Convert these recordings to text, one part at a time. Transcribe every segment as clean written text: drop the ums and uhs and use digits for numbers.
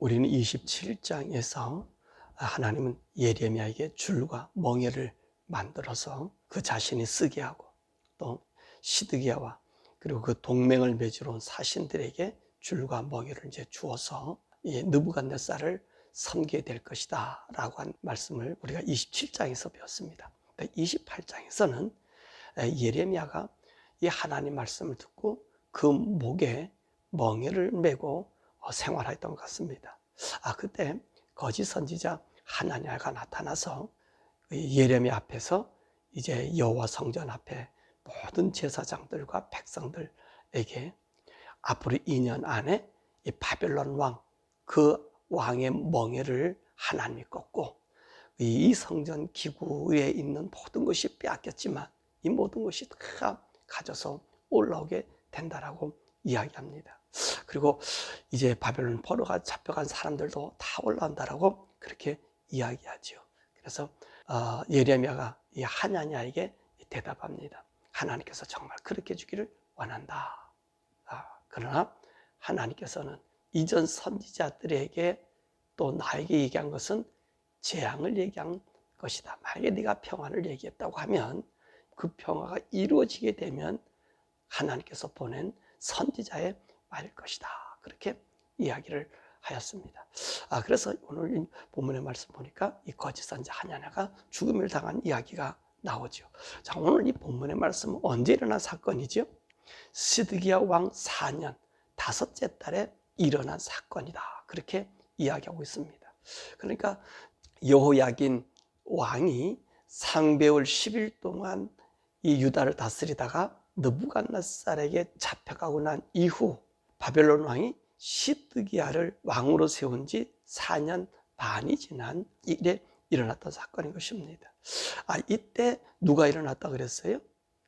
우리는 27장에서 하나님은 예레미야에게 줄과 멍에를 만들어서 그 자신이 쓰게 하고 또 시드기야와 그리고 그 동맹을 맺으러 온 사신들에게 줄과 멍에를 이제 주어서 느부갓네살을 섬기게 될 것이다 라고 한 말씀을 우리가 27장에서 배웠습니다. 28장에서는 예레미야가 이 하나님 말씀을 듣고 그 목에 멍에를 메고 생활했던 것 같습니다. 그때 거짓 선지자 하나냐가 나타나서 예레미야 앞에서 이제 여호와 성전 앞에 모든 제사장들과 백성들에게 앞으로 2년 안에 이 바벨론 왕, 그 왕의 멍에를 하나님이 꺾고 이 성전 기구에 있는 모든 것이 빼앗겼지만 이 모든 것이 다 가져서 올라오게 된다라고 이야기합니다. 그리고 이제 바벨론 포로가 잡혀간 사람들도 다 올라온다라고 그렇게 이야기하죠. 그래서 예레미야가 이 하나냐에게 대답합니다. 하나님께서 정말 그렇게 해주기를 원한다. 그러나 하나님께서는 이전 선지자들에게 또 나에게 얘기한 것은 재앙을 얘기한 것이다. 만약에 네가 평안을 얘기했다고 하면 그 평화가 이루어지게 되면 하나님께서 보낸 선지자의 말일 것이다. 그렇게 이야기를 하였습니다. 그래서 오늘 이 본문의 말씀 보니까 이 거짓 선지자 하나냐가 죽음을 당한 이야기가 나오죠. 자, 오늘 이 본문의 말씀은 언제 일어난 사건이죠? 시드기야 왕 4년 5째 달에 일어난 사건이다. 그렇게 이야기하고 있습니다. 그러니까 여호야긴 왕이 상배월 10일 동안 이 유다를 다스리다가 느부갓네살에게 잡혀가고 난 이후 바벨론 왕이 시드기야를 왕으로 세운 지 4년 반이 지난 일에 일어났던 사건인 것입니다. 이때 누가 일어났다 그랬어요?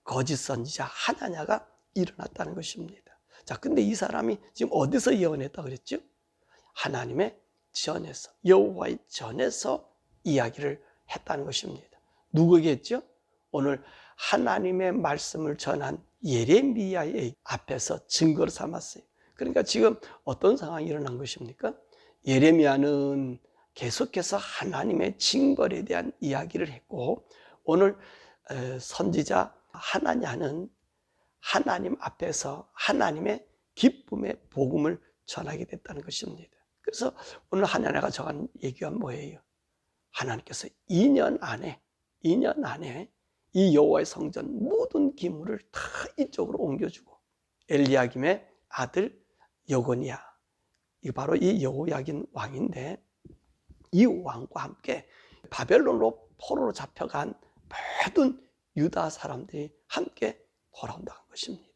거짓 선지자 하나냐가 일어났다는 것입니다. 자, 근데 이 사람이 지금 어디서 예언했다 그랬죠? 하나님의 전에서, 여호와의 전에서 이야기를 했다는 것입니다. 누구에게 했죠? 오늘 하나님의 말씀을 전한 예레미야의 앞에서 증거를 삼았어요. 그러니까 지금 어떤 상황이 일어난 것입니까? 예레미야는 계속해서 하나님의 징벌에 대한 이야기를 했고, 오늘 선지자 하나냐는 하나님 앞에서 하나님의 기쁨의 복음을 전하게 됐다는 것입니다. 그래서 오늘 하나냐가 정한 얘기가 뭐예요? 하나님께서 2년 안에 이 여호와의 성전 모든 기물을 다 이쪽으로 옮겨주고 엘리야김의 아들 여고니야, 이 바로 이 여호야긴 왕인데 이 왕과 함께 바벨론으로 포로로 잡혀간 모든 유다 사람들이 함께 돌아온다는 것입니다.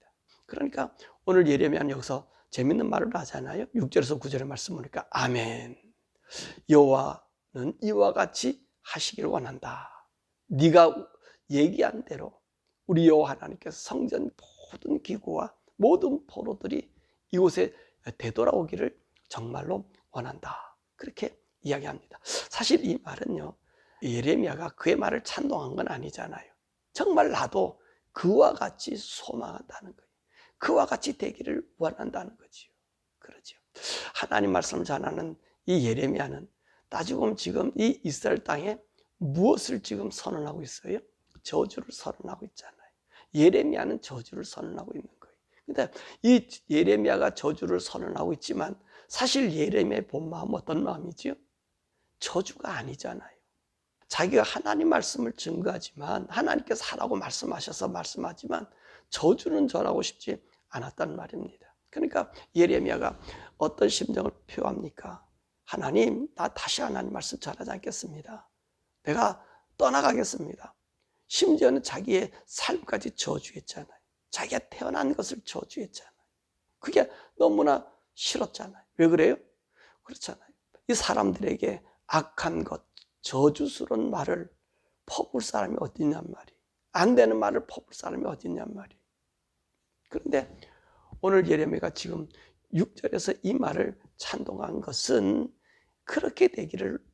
그러니까 오늘 예레미야는 여기서 재밌는 말을 하잖아요. 6절에서 9절의 말씀 보니까 아멘. 여호와는 이와 같이 하시기를 원한다. 네가 얘기한 대로 우리 여호와 하나님께서 성전 모든 기구와 모든 포로들이 이곳에 되돌아오기를 정말로 원한다. 그렇게 이야기합니다. 사실 이 말은요, 예레미야가 그의 말을 찬동한 건 아니잖아요. 정말 나도 그와 같이 소망한다는 거예요. 그와 같이 되기를 원한다는 거지요. 그러죠. 하나님 말씀을 전하는 이 예레미야는 따지고 보면 지금 이 이스라엘 땅에 무엇을 지금 선언하고 있어요? 저주를 선언하고 있잖아요. 예레미야는 저주를 선언하고 있는 거예요. 근데 이 예레미야가 저주를 선언하고 있지만 사실 예레미야의 본 마음은 어떤 마음이지요? 저주가 아니잖아요. 자기가 하나님 말씀을 증거하지만 하나님께서 하라고 말씀하지만 저주는 전하고 싶지 않았단 말입니다. 그러니까 예레미야가 어떤 심정을 표합니까? 하나님, 나 다시 하나님 말씀 전하지 않겠습니다. 내가 떠나가겠습니다. 심지어는 자기의 삶까지 저주했잖아요. 자기가 태어난 것을 저주했잖아요. 그게 너무나 싫었잖아요. 왜 그래요? 그렇잖아요. 이 사람들에게 악한 것, 저주스러운 말을 퍼부을 사람이 어디 있냔 말이에요. 안 되는 말을 퍼부을 사람이 어디 있냔 말이에요. 그런데 오늘 예레미야가 지금 6절에서 이 말을 찬동한 것은 그렇게 되기를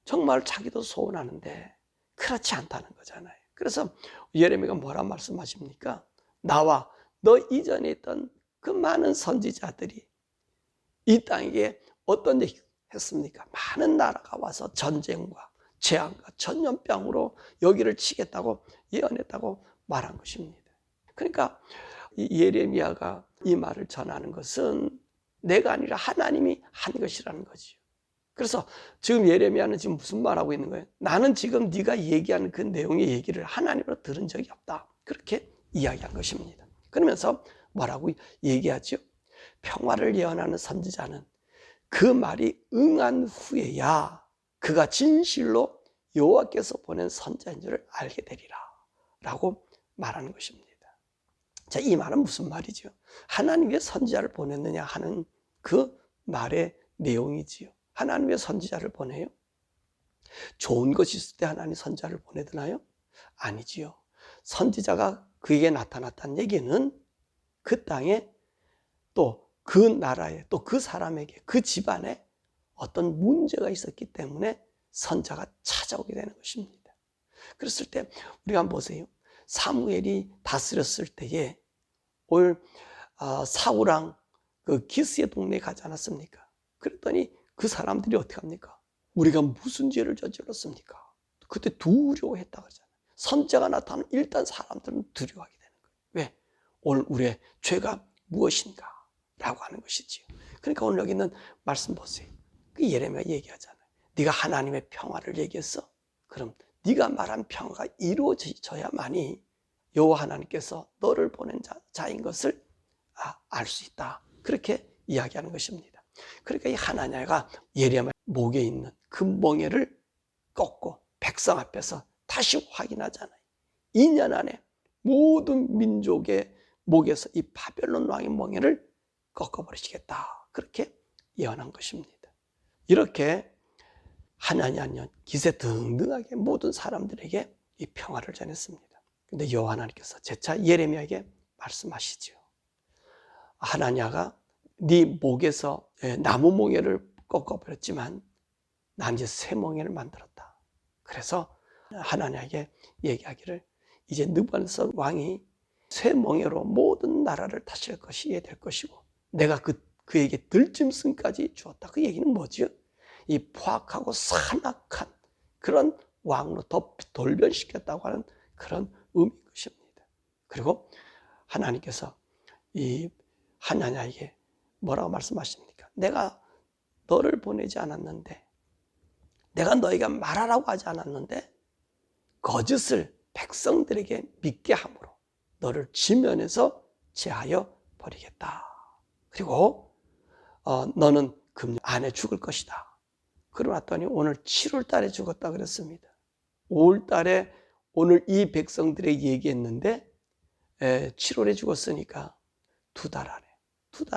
정말 자기도 소원하는데 그렇지 않다는 거잖아요. 그래서 예레미야가 뭐라 말씀하십니까? 나와 너 이전에 있던 그 많은 선지자들이 이 땅에 어떤 얘기 했습니까? 많은 나라가 와서 전쟁과 재앙과 전염병으로 여기를 치겠다고 예언했다고 말한 것입니다. 그러니까 이 예레미야가 이 말을 전하는 것은 내가 아니라 하나님이 한 것이라는 거지요. 그래서 지금 예레미야는 지금 무슨 말하고 있는 거예요? 나는 지금 네가 얘기하는 그 내용의 얘기를 하나님으로 들은 적이 없다. 그렇게 이야기한 것입니다. 그러면서 뭐라고 얘기하죠? 평화를 예언하는 선지자는 그 말이 응한 후에야 그가 진실로 여호와께서 보낸 선지자인 줄을 알게 되리라 라고 말하는 것입니다. 자, 이 말은 무슨 말이죠? 하나님의 선지자를 보냈느냐 하는 그 말의 내용이지요. 하나님의 선지자를 보내요? 좋은 것이 있을 때 하나님 선지자를 보내드나요? 아니지요. 선지자가 그에게 나타났다는 얘기는 그 땅에 또 그 나라에 또 그 사람에게 그 집안에 어떤 문제가 있었기 때문에 선지자가 찾아오게 되는 것입니다. 그랬을 때 우리가 한번 보세요. 사무엘이 다스렸을 때에 오늘 사울왕 그 기스의 동네에 가지 않았습니까? 그랬더니 그 사람들이 어떻게 합니까? 우리가 무슨 죄를 저질렀습니까? 그때 두려워했다고 하잖아요. 선지자가 나타나면 일단 사람들은 두려워하게 되는 거예요. 왜? 오늘 우리의 죄가 무엇인가? 라고 하는 것이지요. 그러니까 오늘 여기 있는 말씀 보세요. 그 예레미야 얘기하잖아요. 네가 하나님의 평화를 얘기했어? 그럼 네가 말한 평화가 이루어져야만이 여호와 하나님께서 너를 보낸 자인 것을 알 수 있다. 그렇게 이야기하는 것입니다. 그러니까 이 하나냐가 예레미야 목에 있는 그 멍에를 꺾고 백성 앞에서 다시 확인하잖아요. 2년 안에 모든 민족의 목에서 이 바벨론 왕의 멍에를 꺾어버리시겠다. 그렇게 예언한 것입니다. 이렇게 하나냐는 기세등등하게 모든 사람들에게 이 평화를 전했습니다. 근데 여호와 하나님께서 재차 예레미야에게 말씀하시죠. 하나냐가 네 목에서 나무 멍에를 꺾어버렸지만 난 이제 새 멍에를 만들었다. 그래서 하나냐에게 얘기하기를 이제 느부갓네살 왕이 새 멍에로 모든 나라를 다스릴 것이 될 것이고 내가 그에게 들짐승까지 주었다. 그 얘기는 뭐죠? 이 포악하고 산악한 그런 왕으로 더 돌변시켰다고 하는 그런 의미인 것입니다. 그리고 하나님께서 이 하나냐에게 뭐라고 말씀하십니까? 내가 너를 보내지 않았는데, 내가 너희가 말하라고 하지 않았는데 거짓을 백성들에게 믿게 함으로 너를 지면에서 제하여 버리겠다. 그리고 너는 금년 안에 죽을 것이다. 그러더니 오늘 7월 달에 죽었다 그랬습니다. 5월 달에 오늘 이 백성들에게 얘기했는데 7월에 죽었으니까 두 달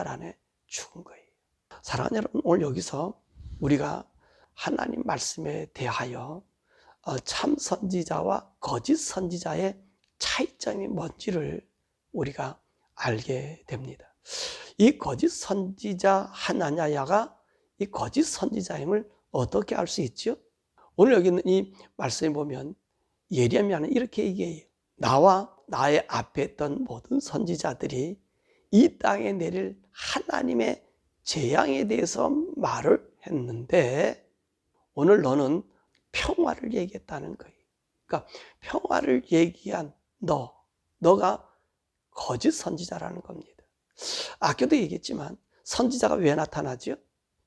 안에 죽은 거예요. 사랑하는 여러분, 오늘 여기서 우리가 하나님 말씀에 대하여 참 선지자와 거짓 선지자의 차이점이 뭔지를 우리가 알게 됩니다. 이 거짓 선지자 하나냐가 이 거짓 선지자임을 어떻게 알 수 있죠? 오늘 여기 있는 이 말씀에 보면 예레미야는 이렇게 얘기해요. 나와 나의 앞에 있던 모든 선지자들이 이 땅에 내릴 하나님의 재앙에 대해서 말을 했는데 오늘 너는 평화를 얘기했다는 거예요. 그러니까 평화를 얘기한 너가 거짓 선지자라는 겁니다. 아까도 얘기했지만 선지자가 왜 나타나죠?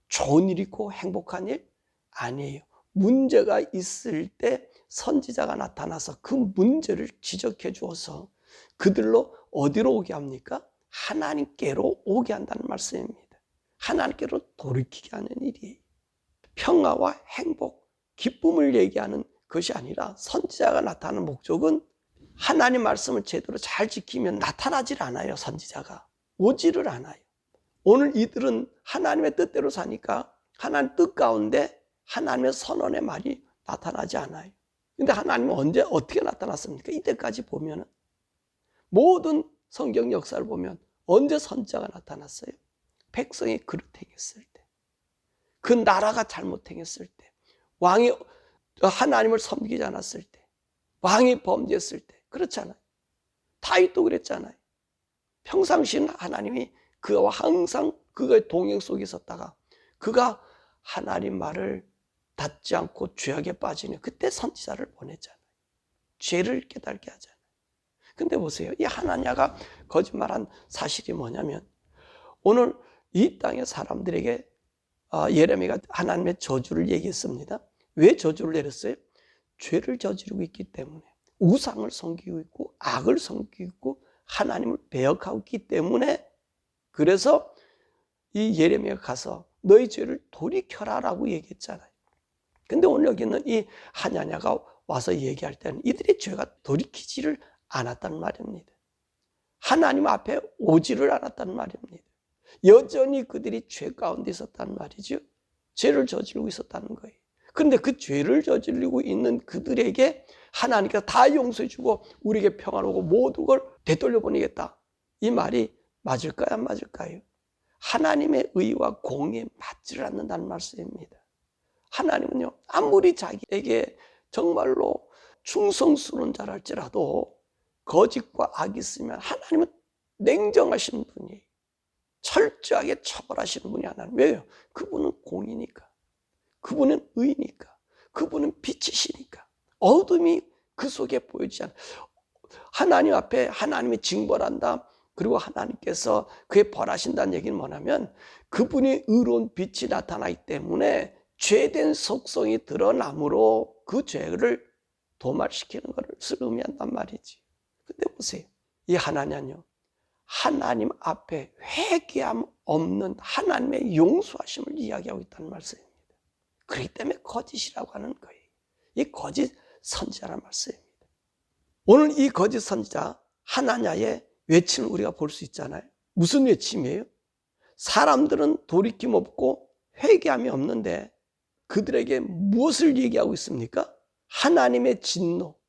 좋은 일 있고 행복한 일? 아니에요. 문제가 있을 때 선지자가 나타나서 그 문제를 지적해 주어서 그들로 어디로 오게 합니까? 하나님께로 오게 한다는 말씀입니다. 하나님께로 돌이키게 하는 일이에요. 평화와 행복, 기쁨을 얘기하는 것이 아니라 선지자가 나타나는 목적은 하나님 말씀을 제대로 잘 지키면 나타나질 않아요. 선지자가 오지를 않아요. 오늘 이들은 하나님의 뜻대로 사니까 하나님 뜻 가운데 하나님의 선언의 말이 나타나지 않아요. 근데 하나님은 언제 어떻게 나타났습니까? 이때까지 보면은 모든 성경 역사를 보면 언제 선지자가 나타났어요? 백성이 그릇 행했을 때, 그 나라가 잘못 행했을 때, 왕이 하나님을 섬기지 않았을 때, 왕이 범죄했을 때, 그렇잖아요. 다윗도 그랬잖아요. 평상시는 하나님이 그와 항상 그의 동행 속에 있었다가 그가 하나님 말을 닫지 않고 죄악에 빠지는 그때 선지자를 보냈잖아요. 죄를 깨닫게 하잖아요. 근데 보세요. 이 하나냐가 거짓말한 사실이 뭐냐면 오늘 이 땅의 사람들에게 예레미야가 하나님의 저주를 얘기했습니다. 왜 저주를 내렸어요? 죄를 저지르고 있기 때문에, 우상을 섬기고 있고 악을 섬기고 있고 하나님을 배역하고 있기 때문에, 그래서 이 예레미야가 가서 너희 죄를 돌이켜라라고 얘기했잖아요. 근데 오늘 여기는 이 하나냐가 와서 얘기할 때는 이들의 죄가 돌이키지를 않았단 말입니다. 하나님 앞에 오지를 않았단 말입니다. 여전히 그들이 죄 가운데 있었단 말이죠. 죄를 저지르고 있었다는 거예요. 그런데 그 죄를 저지르고 있는 그들에게 하나님께서 다 용서해주고 우리에게 평안하고 모든 걸 되돌려 보내겠다. 이 말이 맞을까요? 안 맞을까요? 하나님의 의와 공의에 맞지를 않는다는 말씀입니다. 하나님은요, 아무리 자기에게 정말로 충성스러운 자랄지라도 거짓과 악이 있으면 하나님은 냉정하신 분이에요. 철저하게 처벌하시는 분이 하나님. 왜요? 그분은 공이니까. 그분은 의니까. 그분은 빛이시니까. 어둠이 그 속에 보이지 않아요. 하나님 앞에 하나님이 징벌한다. 그리고 하나님께서 그에 벌하신다는 얘기는 뭐냐면 그분이 의로운 빛이 나타나기 때문에 죄된 속성이 드러나므로 그 죄를 도말시키는 것을 의미한단 말이지. 근데 보세요. 이 하나냐는요, 하나님 앞에 회개함 없는 하나님의 용서하심을 이야기하고 있다는 말씀입니다. 그렇기 때문에 거짓이라고 하는 거예요. 이 거짓 선지자라는 말씀입니다. 오늘 이 거짓 선지자 하나냐의 외침을 우리가 볼 수 있잖아요. 무슨 외침이에요? 사람들은 돌이킴 없고 회개함이 없는데 그들에게 무엇을 얘기하고 있습니까? 하나님의 진노,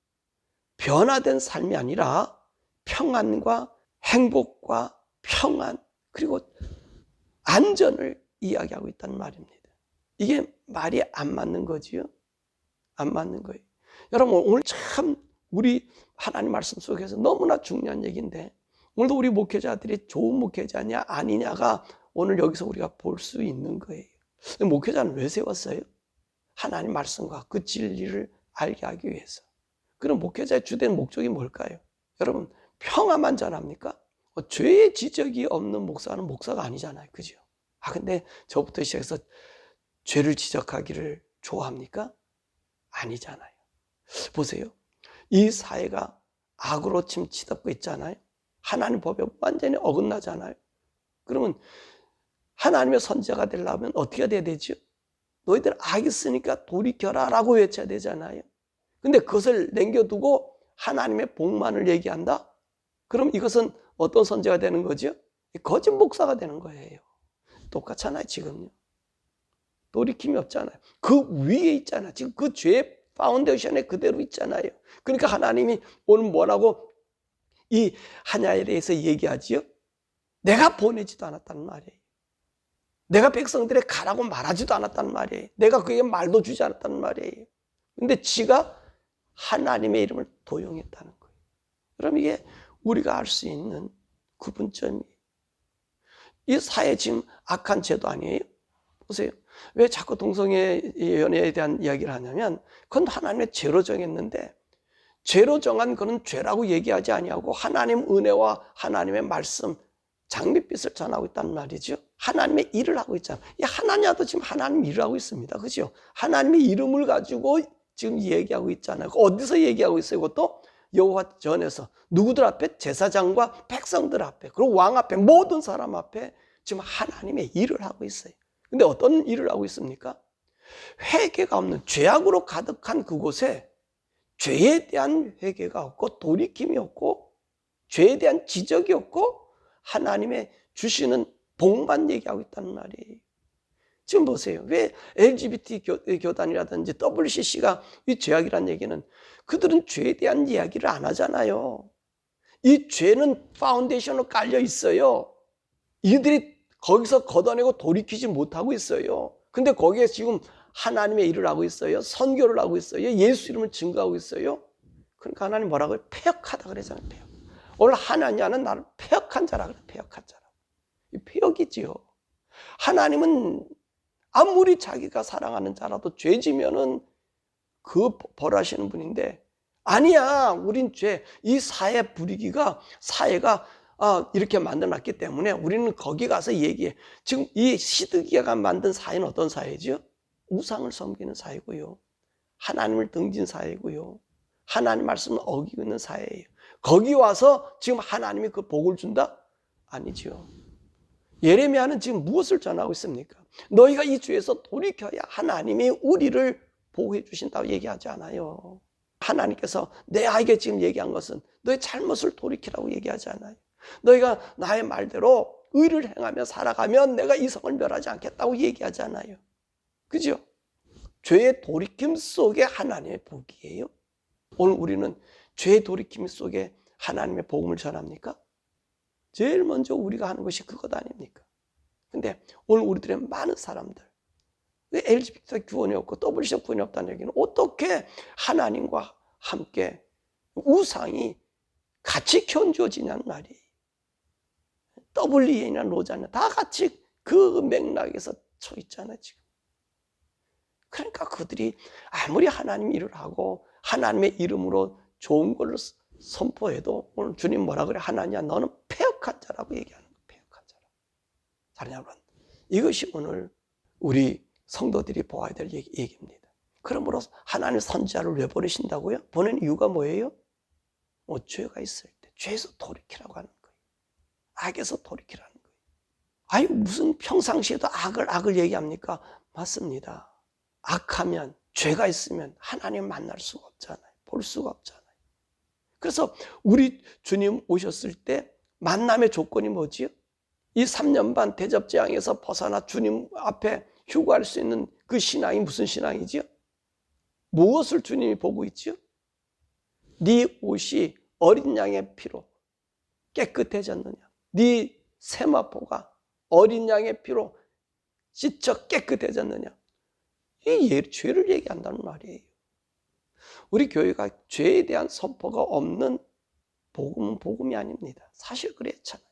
변화된 삶이 아니라 평안과 행복과 평안 그리고 안전을 이야기하고 있다는 말입니다. 이게 말이 안 맞는 거지요? 안 맞는 거예요. 여러분, 오늘 참 우리 하나님 말씀 속에서 너무나 중요한 얘기인데 오늘도 우리 목회자들이 좋은 목회자냐 아니냐가 오늘 여기서 우리가 볼 수 있는 거예요. 목회자는 왜 세웠어요? 하나님 말씀과 그 진리를 알게 하기 위해서. 그럼 목회자의 주된 목적이 뭘까요? 여러분, 평화만 전합니까? 죄의 지적이 없는 목사는 목사가 아니잖아요. 그죠? 근데 저부터 시작해서 죄를 지적하기를 좋아합니까? 아니잖아요. 보세요. 이 사회가 악으로 지금 치닫고 있잖아요. 하나님 법에 완전히 어긋나잖아요. 그러면 하나님의 선지자가 되려면 어떻게 돼야 되죠? 너희들 악 있으니까 돌이켜라 라고 외쳐야 되잖아요. 근데 그것을 남겨두고 하나님의 복만을 얘기한다? 그럼 이것은 어떤 선지자가 되는 거죠? 거짓 목사가 되는 거예요. 똑같잖아요, 지금요. 돌이킴이 없잖아요. 그 위에 있잖아요. 지금 그 죄의 파운데이션에 그대로 있잖아요. 그러니까 하나님이 오늘 뭐라고 이 하나냐에 대해서 얘기하지요? 내가 보내지도 않았다는 말이에요. 내가 백성들에 가라고 말하지도 않았다는 말이에요. 내가 그에게 말도 주지 않았다는 말이에요. 근데 지가 하나님의 이름을 도용했다는 거예요. 그럼 이게 우리가 알 수 있는 구분점이에요. 이 사회 지금 악한 죄도 아니에요? 보세요. 왜 자꾸 동성애 연애에 대한 이야기를 하냐면 그건 하나님의 죄로 정했는데 죄로 정한 그런 죄라고 얘기하지 아니하고 하나님 은혜와 하나님의 말씀 장밋빛을 전하고 있다는 말이죠. 하나님의 일을 하고 있잖아요. 이 하나냐도 지금 하나님 일을 하고 있습니다. 그죠? 하나님의 이름을 가지고 지금 얘기하고 있잖아요. 어디서 얘기하고 있어요? 이것도 여호와 전에서 누구들 앞에? 제사장과 백성들 앞에 그리고 왕 앞에 모든 사람 앞에 지금 하나님의 일을 하고 있어요. 근데 어떤 일을 하고 있습니까? 회개가 없는 죄악으로 가득한 그곳에 죄에 대한 회개가 없고 돌이킴이 없고 죄에 대한 지적이 없고 하나님의 주시는 복만 얘기하고 있다는 말이에요. 지금 보세요. 왜 LGBT 교단이라든지 WCC가 이 죄악이라는 얘기는 그들은 죄에 대한 이야기를 안 하잖아요. 이 죄는 파운데이션으로 깔려 있어요. 이들이 거기서 걷어내고 돌이키지 못하고 있어요. 근데 거기에 지금 하나님의 일을 하고 있어요. 선교를 하고 있어요. 예수 이름을 증거하고 있어요. 그러니까 하나님 뭐라고요? 폐역하다 그러잖아요. 폐역. 오늘 하나냐는 나를 폐역한 자라 그래. 폐역한 자라. 이 폐역이지요. 하나님은 아무리 자기가 사랑하는 자라도 죄 지면은 그 벌하시는 분인데, 아니야, 우린 죄, 이 사회 분위기가, 사회가 이렇게 만들어놨기 때문에 우리는 거기 가서 얘기해. 지금 이 시드기야가 만든 사회는 어떤 사회죠? 우상을 섬기는 사회고요, 하나님을 등진 사회고요, 하나님 말씀을 어기고 있는 사회예요. 거기 와서 지금 하나님이 그 복을 준다? 아니죠. 예레미야는 지금 무엇을 전하고 있습니까? 너희가 이 죄에서 돌이켜야 하나님이 우리를 보호해 주신다고 얘기하지 않아요. 하나님께서 내에게 지금 얘기한 것은 너의 잘못을 돌이키라고 얘기하지 않아요. 너희가 나의 말대로 의를 행하며 살아가면 내가 이 성을 멸하지 않겠다고 얘기하지 않아요. 그죠? 죄의 돌이킴 속에 하나님의 복이에요. 오늘 우리는 죄의 돌이킴 속에 하나님의 복음을 전합니까? 제일 먼저 우리가 하는 것이 그것 아닙니까? 근데 오늘 우리들의 많은 사람들, LGBT 구원이 없고 WC 구원이 없다는 얘기는 어떻게 하나님과 함께 우상이 같이 견주어지냐는 말이에요. WEA나 로자나 다 같이 그 맥락에서 쳐 있잖아요, 지금. 그러니까 그들이 아무리 하나님 일을 하고 하나님의 이름으로 좋은 걸 선포해도 오늘 주님 뭐라 그래? 하나님아, 너는 패역한 자라고 얘기하는 거예요. 패역한 자라고. 사랑하는 여러분, 이것이 오늘 우리 성도들이 보아야 될 얘기입니다. 그러므로 하나님 선지자를 왜 보내신다고요? 보낸 이유가 뭐예요? 죄가 있을 때 죄에서 돌이키라고 하는 거예요. 악에서 돌이키라는 거예요. 아니 무슨 평상시에도 악을 얘기합니까? 맞습니다. 악하면, 죄가 있으면 하나님 만날 수가 없잖아요. 볼 수가 없잖아요. 그래서 우리 주님 오셨을 때 만남의 조건이 뭐지요? 이 3년 반 대접재앙에서 벗어나 주님 앞에 휴거할 수 있는 그 신앙이 무슨 신앙이지요? 무엇을 주님이 보고 있지요? 네 옷이 어린 양의 피로 깨끗해졌느냐? 네 세마포가 어린 양의 피로 씻어 깨끗해졌느냐? 이 죄를 얘기한다는 말이에요. 우리 교회가 죄에 대한 선포가 없는 복음은 복음이 아닙니다. 사실 그랬잖아요.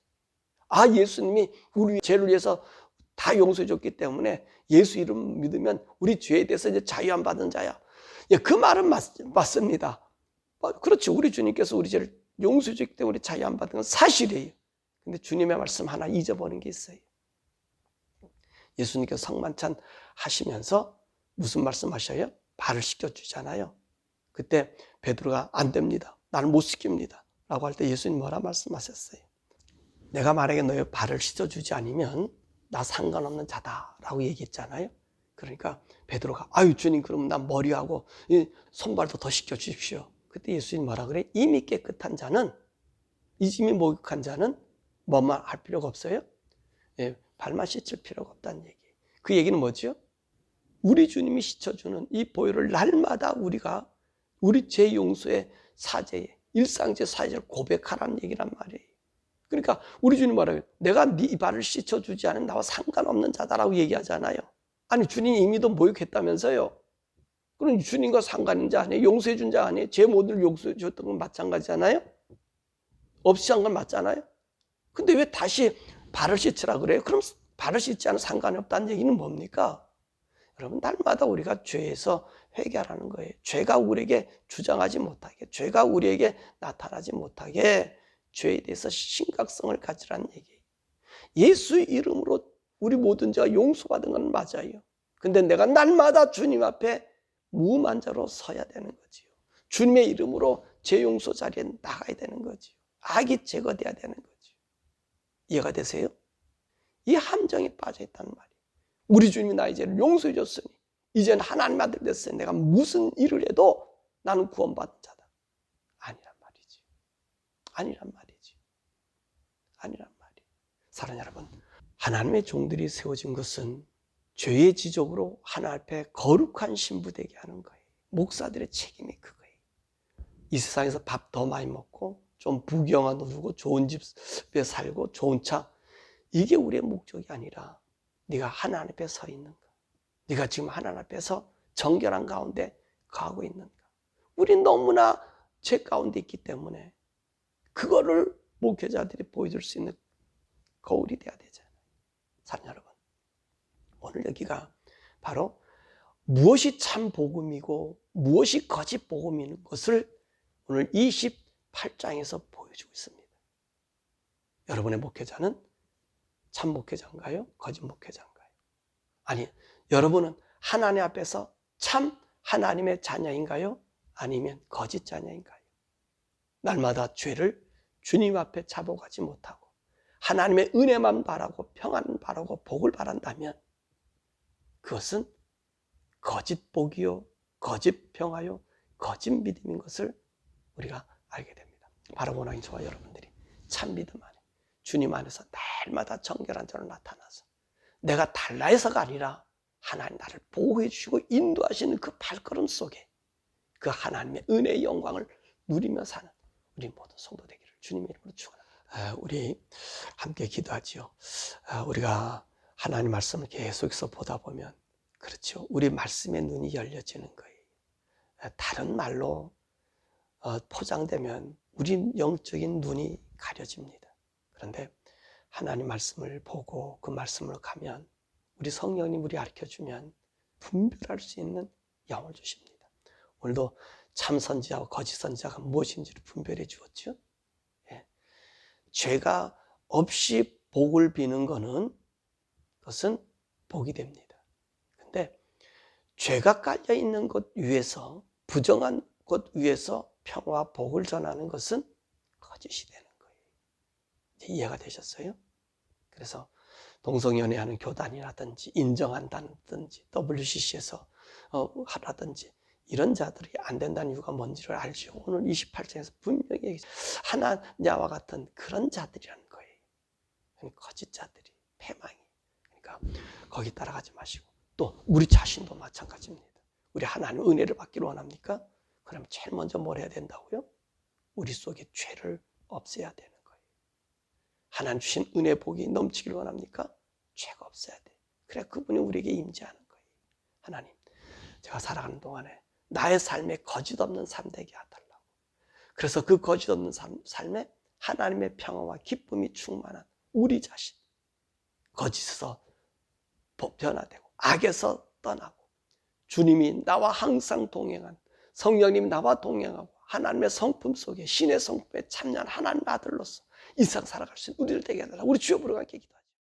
예수님이 우리 죄를 위해서 다 용서해 줬기 때문에 예수 이름 믿으면 우리 죄에 대해서 이제 자유함 받은 자야. 그 말은 맞습니다. 그렇지. 우리 주님께서 우리 죄를 용서해 줬기 때문에 자유함 받은 건 사실이에요. 근데 주님의 말씀 하나 잊어버린 게 있어요. 예수님께서 성만찬 하시면서 무슨 말씀 하셔요? 발을 씻겨주잖아요. 그때 베드로가 안 됩니다. 나는 못 씻깁니다. 라고 할 때 예수님 뭐라 말씀하셨어요? 내가 만약에 너의 발을 씻어주지 않으면 나 상관없는 자다 라고 얘기했잖아요. 그러니까 베드로가 주님 그러면 나 머리하고 손발도 더 씻겨주십시오. 그때 예수님 뭐라 그래? 이미 깨끗한 자는, 이미 목욕한 자는 뭐만 할 필요가 없어요? 발만 씻을 필요가 없다는 얘기. 그 얘기는 뭐죠? 우리 주님이 씻어주는 이 보혈을 날마다 우리가 우리 죄 용서의 사죄에, 일상죄 사죄를 고백하라는 얘기란 말이에요. 그러니까 우리 주님 말해요. 내가 네 발을 씻어주지 않은 나와 상관없는 자다라고 얘기하잖아요. 아니 주님이 이미도 모욕했다면서요. 그럼 주님과 상관인 자 아니에요? 용서해 준 자 아니에요? 제 모두를 용서해 줬던 건 마찬가지잖아요. 없이 한 건 맞잖아요. 근데 왜 다시 발을 씻으라 그래요? 그럼 발을 씻지 않은 상관이 없다는 얘기는 뭡니까? 여러분, 날마다 우리가 죄에서 회개하라는 거예요. 죄가 우리에게 주장하지 못하게, 죄가 우리에게 나타나지 못하게 죄에 대해서 심각성을 가지라는 얘기예요. 예수 이름으로 우리 모든 죄가 용서받은 건 맞아요. 근데 내가 날마다 주님 앞에 무음한 자로 서야 되는 거지요. 주님의 이름으로 죄 용서 자리에 나가야 되는 거지요. 악이 제거돼야 되는 거지요. 이해가 되세요? 이 함정에 빠져 있다는 말이에요. 우리 주님이 나의 죄를 용서해 줬으니 이제는 하나님 아들 됐으니 내가 무슨 일을 해도 나는 구원받은 자다. 아니란 말이지. 아니란 말이지. 아니란 말이에요. 사랑하는 여러분, 하나님의 종들이 세워진 것은 죄의 지적으로 하나님 앞에 거룩한 신부 되게 하는 거예요. 목사들의 책임이 그거예요. 이 세상에서 밥 더 많이 먹고 좀 부귀영화 누리고 좋은 집에 살고 좋은 차, 이게 우리의 목적이 아니라 네가 하나님 앞에 서 있는가? 네가 지금 하나님 앞에서 정결한 가운데 가고 있는가? 우린 너무나 죄 가운데 있기 때문에 그거를 목회자들이 보여줄 수 있는 거울이 돼야 되잖아요. 사랑하는 여러분, 오늘 여기가 바로 무엇이 참 복음이고 무엇이 거짓 복음인 것을 오늘 28장에서 보여주고 있습니다. 여러분의 목회자는 참 목회자인가요? 거짓 목회자인가요? 아니, 여러분은 하나님 앞에서 참 하나님의 자녀인가요? 아니면 거짓 자녀인가요? 날마다 죄를 주님 앞에 자복하지 못하고 하나님의 은혜만 바라고 평안을 바라고 복을 바란다면 그것은 거짓 복이요, 거짓 평화요, 거짓 믿음인 것을 우리가 알게 됩니다. 바라보는 저와 여러분들이 참 믿음 안에 주님 안에서 날마다 정결한 자로 나타나서 내가 달라해서가 아니라 하나님 나를 보호해 주시고 인도하시는 그 발걸음 속에 그 하나님의 은혜의 영광을 누리며 사는 우리 모든 성도 되기를 주님의 이름으로 축원합니다. 우리 함께 기도하지요. 우리가 하나님 말씀을 계속해서 보다 보면 그렇죠. 우리 말씀의 눈이 열려지는 거예요. 다른 말로 포장되면 우리 영적인 눈이 가려집니다. 그런데 하나님 말씀을 보고 그 말씀으로 가면 우리 성령님 우리 가르쳐주면 분별할 수 있는 영을 주십니다. 오늘도 참 선지자와 거짓 선지자가 무엇인지를 분별해 주었죠. 예. 죄가 없이 복을 비는 것은 그것은 복이 됩니다. 근데 죄가 깔려 있는 것 위에서 부정한 것 위에서 평화와 복을 전하는 것은 거짓이 되는 거예요. 이제 이해가 되셨어요? 그래서 동성연애하는 교단이라든지 인정한다든지 WCC에서 하라든지 이런 자들이 안 된다는 이유가 뭔지를 알죠. 오늘 28장에서 분명히 하나냐와 같은 그런 자들이라는 거예요. 거짓 자들이, 패망이. 그러니까 거기 따라가지 마시고 또 우리 자신도 마찬가지입니다. 우리 하나님 은혜를 받기를 원합니까? 그럼 제일 먼저 뭘 해야 된다고요? 우리 속에 죄를 없애야 되는 거예요. 하나님 주신 은혜 복이 넘치기를 원합니까? 죄가 없어야 돼. 그래 그분이 우리에게 임재하는 거예요. 하나님, 제가 살아가는 동안에 나의 삶에 거짓 없는 삶 되게 해달라고. 그래서 그 거짓 없는 삶에 하나님의 평화와 기쁨이 충만한 우리 자신, 거짓에서 변화되고 악에서 떠나고 주님이 나와 항상 동행한 성령님이 나와 동행하고 하나님의 성품 속에 신의 성품에 참여한 하나님의 아들로서 이 세상 살아갈 수 있는 우리를 되게 해달라고 우리 주여 부르고 함께 기도하죠.